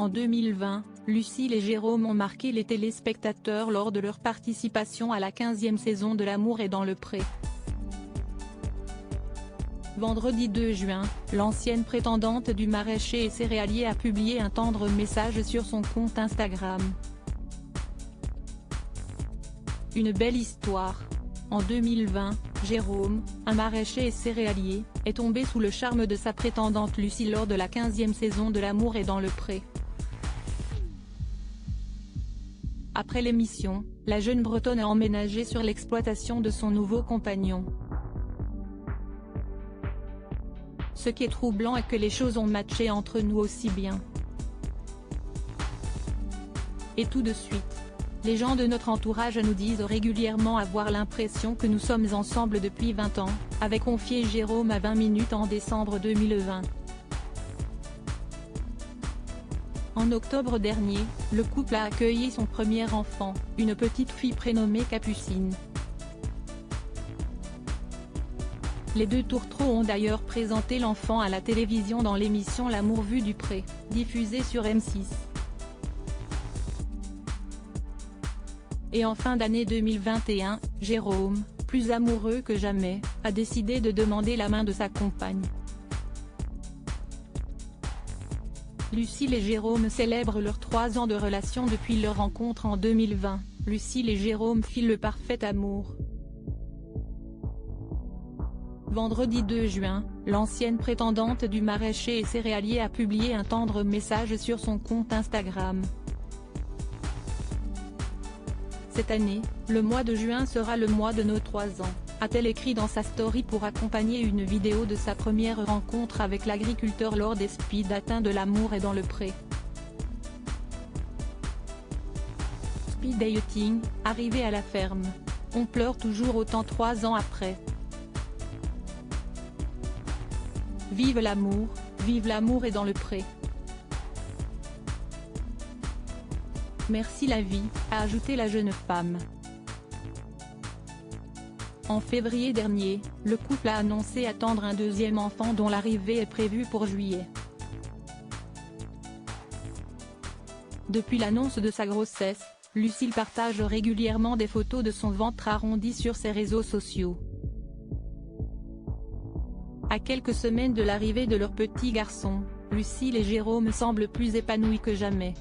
En 2020, Lucille et Jérôme ont marqué les téléspectateurs lors de leur participation à la 15e saison de L'amour est dans le pré. Vendredi 2 juin, l'ancienne prétendante du maraîcher et céréalier a publié un tendre message sur son compte Instagram. Une belle histoire. En 2020, Jérôme, un maraîcher et céréalier, est tombé sous le charme de sa prétendante Lucille lors de la 15e saison de L'amour est dans le pré. Après l'émission, la jeune Bretonne a emménagé sur l'exploitation de son nouveau compagnon. Ce qui est troublant est que les choses ont matché entre nous aussi bien. Et tout de suite. Les gens de notre entourage nous disent régulièrement avoir l'impression que nous sommes ensemble depuis 20 ans, avait confié Jérôme à 20 minutes en décembre 2020. En octobre dernier, le couple a accueilli son premier enfant, une petite fille prénommée Capucine. Les deux tourtereaux ont d'ailleurs présenté l'enfant à la télévision dans l'émission L'amour vu du pré, diffusée sur M6. Et en fin d'année 2021, Jérôme, plus amoureux que jamais, a décidé de demander la main de sa compagne. Lucille et Jérôme célèbrent leurs 3 ans de relation depuis leur rencontre en 2020, Lucille et Jérôme filent le parfait amour. Vendredi 2 juin, l'ancienne prétendante du maraîcher et céréalier a publié un tendre message sur son compte Instagram. Cette année, le mois de juin sera le mois de nos 3 ans, a-t-elle écrit dans sa story pour accompagner une vidéo de sa première rencontre avec l'agriculteur lors des speed dating de L'amour est dans le pré. Speed dating, arrivé à la ferme. On pleure toujours autant 3 ans après. Vive l'amour est dans le pré. Merci la vie, a ajouté la jeune femme. En février dernier, le couple a annoncé attendre un deuxième enfant dont l'arrivée est prévue pour juillet. Depuis l'annonce de sa grossesse, Lucille partage régulièrement des photos de son ventre arrondi sur ses réseaux sociaux. À quelques semaines de l'arrivée de leur petit garçon, Lucille et Jérôme semblent plus épanouis que jamais.